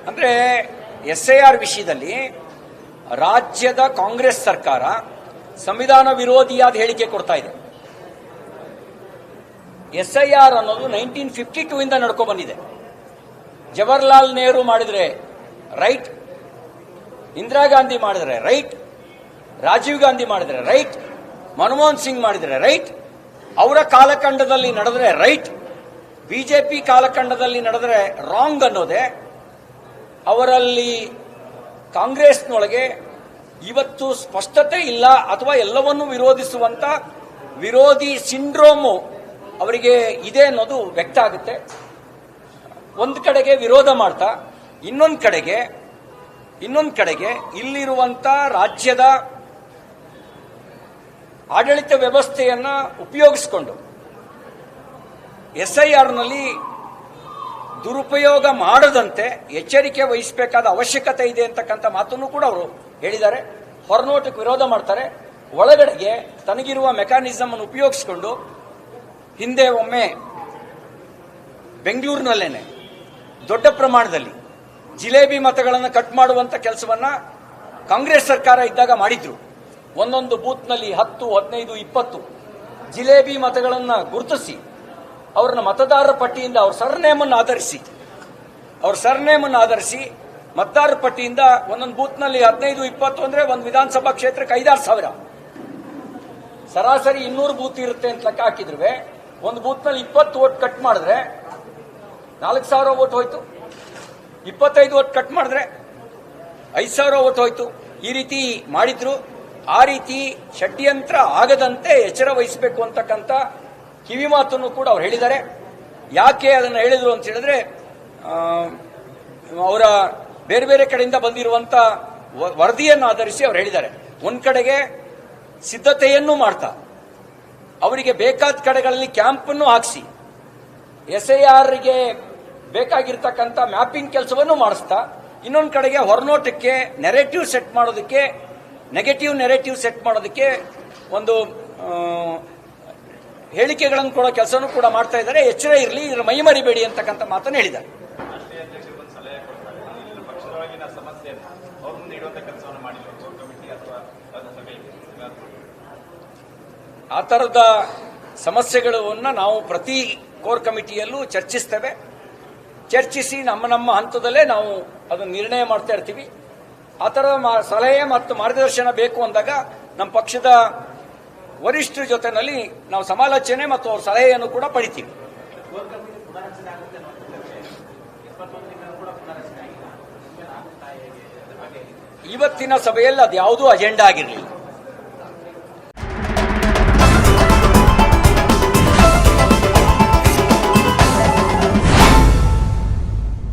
ಅಂದ್ರೆ SIR ವಿಷಯದಲ್ಲಿ ರಾಜ್ಯದ ಕಾಂಗ್ರೆಸ್ ಸರ್ಕಾರ ಸಂವಿಧಾನ ವಿರೋಧಿಯಾದ ಹೇಳಿಕೆ ಕೊಡ್ತಾ ಇದೆ. SIR ಅನ್ನೋದು 1952 ಇಂದ ನಡ್ಕೊ ಬಂದಿದೆ. ಜವಾಹರ್ಲಾಲ್ ನೆಹರು ಮಾಡಿದ್ರೆ ರೈಟ್, ಇಂದಿರಾ ಗಾಂಧಿ ಮಾಡಿದ್ರೆ ರೈಟ್, ರಾಜೀವ್ ಗಾಂಧಿ ಮಾಡಿದ್ರೆ ರೈಟ್, ಮನಮೋಹನ್ ಸಿಂಗ್ ಮಾಡಿದ್ರೆ ರೈಟ್, ಅವರ ಕಾಲಖಂಡದಲ್ಲಿ ನಡೆದ್ರೆ ರೈಟ್, ಬಿಜೆಪಿ ಕಾಲಖಂಡದಲ್ಲಿ ನಡೆದ್ರೆ ರಾಂಗ್ ಅನ್ನೋದೇ. ಅವರಲ್ಲಿ ಕಾಂಗ್ರೆಸ್ನೊಳಗೆ ಇವತ್ತು ಸ್ಪಷ್ಟತೆ ಇಲ್ಲ ಅಥವಾ ಎಲ್ಲವನ್ನೂ ವಿರೋಧಿಸುವಂತ ವಿರೋಧಿ ಸಿಂಡ್ರೋಮು ಅವರಿಗೆ ಇದೆ ಅನ್ನೋದು ವ್ಯಕ್ತ ಆಗುತ್ತೆ. ಒಂದು ಕಡೆಗೆ ವಿರೋಧ ಮಾಡ್ತಾ ಇನ್ನೊಂದು ಕಡೆಗೆ ಇಲ್ಲಿರುವಂತ ರಾಜ್ಯದ ಆಡಳಿತ ವ್ಯವಸ್ಥೆಯನ್ನ ಉಪಯೋಗಿಸಿಕೊಂಡು SIRನಲ್ಲಿ ದುರುಪಯೋಗ ಮಾಡದಂತೆ ಎಚ್ಚರಿಕೆ ವಹಿಸಬೇಕಾದ ಅವಶ್ಯಕತೆ ಇದೆ ಅಂತಕ್ಕಂಥ ಮಾತನ್ನು ಕೂಡ ಅವರು ಹೇಳಿದ್ದಾರೆ. ಹೊರನೋಟಕ್ಕೆ ವಿರೋಧ ಮಾಡ್ತಾರೆ, ಒಳಗಡೆಗೆ ತನಗಿರುವ ಮೆಕ್ಯಾನಿಸಮ್ ಅನ್ನು ಉಪಯೋಗಿಸಿಕೊಂಡು ಹಿಂದೆ ಒಮ್ಮೆ ಬೆಂಗಳೂರಿನಲ್ಲೇನೆ ದೊಡ್ಡ ಪ್ರಮಾಣದಲ್ಲಿ ಜಿಲೇಬಿ ಮತಗಳನ್ನು ಕಟ್ ಮಾಡುವಂತ ಕೆಲಸವನ್ನ ಕಾಂಗ್ರೆಸ್ ಸರ್ಕಾರ ಇದ್ದಾಗ ಮಾಡಿದ್ರು. ಒಂದೊಂದು ಬೂತ್ನಲ್ಲಿ 10, 15, 20 ಜಿಲೇಬಿ ಮತಗಳನ್ನು ಗುರುತಿಸಿ ಅವರನ್ನ ಮತದಾರರ ಪಟ್ಟಿಯಿಂದ ಅವ್ರ ಸರ್ನೇಮನ್ನು ಆಧರಿಸಿ ಮತದಾರರ ಪಟ್ಟಿಯಿಂದ ಒಂದೊಂದು ಬೂತ್ನಲ್ಲಿ 15, 20 ಅಂದ್ರೆ ಒಂದು ವಿಧಾನಸಭಾ ಕ್ಷೇತ್ರಕ್ಕೆ 5-6 ಸಾವಿರ, ಸರಾಸರಿ 200 ಬೂತ್ ಇರುತ್ತೆ ಅಂತ ಲೆಕ್ಕ ಹಾಕಿದ್ರು. ಒಂದು ಬೂತ್ನಲ್ಲಿ 20 ವೋಟ್ ಕಟ್ ಮಾಡಿದ್ರೆ 4,000 ವೋಟ್ ಹೋಯ್ತು, 25 ವೋಟ್ ಕಟ್ ಮಾಡಿದ್ರೆ 5,000 ವೋಟ್ ಹೋಯ್ತು. ಈ ರೀತಿ ಮಾಡಿದ್ರು. ಆ ರೀತಿ ಷಡ್ಯಂತ್ರ ಆಗದಂತೆ ಎಚ್ಚರ ವಹಿಸಬೇಕು ಅಂತಕ್ಕಂಥ ಕಿವಿ ಮಾತನ್ನು ಕೂಡ ಅವ್ರು ಹೇಳಿದ್ದಾರೆ. ಯಾಕೆ ಅದನ್ನು ಹೇಳಿದ್ರು ಅಂತ ಹೇಳಿದ್ರೆ, ಅವರ ಬೇರೆ ಬೇರೆ ಕಡೆಯಿಂದ ಬಂದಿರುವಂತ ವರದಿಯನ್ನು ಆಧರಿಸಿ ಅವ್ರು ಹೇಳಿದ್ದಾರೆ. ಒಂದ್ ಕಡೆಗೆ ಸಿದ್ಧತೆಯನ್ನು ಮಾಡ್ತಾ ಅವರಿಗೆ ಬೇಕಾದ ಕಡೆಗಳಲ್ಲಿ ಕ್ಯಾಂಪ್ ಅನ್ನು ಹಾಕಿಸಿ SIRಗೆ ಬೇಕಾಗಿರ್ತಕ್ಕಂಥ ಮ್ಯಾಪಿಂಗ್ ಕೆಲಸವನ್ನು ಮಾಡಿಸ್ತಾ, ಇನ್ನೊಂದು ಕಡೆಗೆ ಹೊರನೋಟಕ್ಕೆ ನೆರೇಟಿವ್ ಸೆಟ್ ಮಾಡೋದಕ್ಕೆ, ನೆಗೆಟಿವ್ ನೆರೇಟಿವ್ ಸೆಟ್ ಮಾಡೋದಕ್ಕೆ ಒಂದು ಹೇಳಿಕೆಗಳನ್ನು ಕೊಡೋ ಕೆಲಸನೂ ಕೂಡ ಮಾಡ್ತಾ ಇದ್ದಾರೆ. ಎಚ್ಚರ ಇರಲಿ, ಇದರ ಮೈ ಮರಿಬೇಡಿ ಅಂತಕ್ಕಂಥ ಮಾತನ್ನು ಹೇಳಿದ್ದಾರೆ. ಆ ತರದ ಸಮಸ್ಯೆಗಳನ್ನ ನಾವು ಪ್ರತಿ ಕೋರ್ ಕಮಿಟಿಯಲ್ಲೂ ಚರ್ಚಿಸ್ತೇವೆ. ಚರ್ಚಿಸಿ ನಮ್ಮ ಹಂತದಲ್ಲೇ ನಾವು ಅದನ್ನು ನಿರ್ಣಯ ಮಾಡ್ತಾ ಇರ್ತೀವಿ. ಆ ತರದ ಸಲಹೆ ಮತ್ತು ಮಾರ್ಗದರ್ಶನ ಬೇಕು ಅಂದಾಗ ನಮ್ಮ ಪಕ್ಷದ ವರಿಷ್ಠರ ಜೊತೆನಲ್ಲಿ ನಾವು ಸಮಾಲೋಚನೆ ಮತ್ತು ಅವ್ರ ಸಲಹೆಯನ್ನು ಕೂಡ ಪಡಿತೀವಿ. ಇವತ್ತಿನ ಸಭೆಯಲ್ಲಿ ಅದು ಯಾವುದೂ ಅಜೆಂಡಾ ಆಗಿರಲಿಲ್ಲ.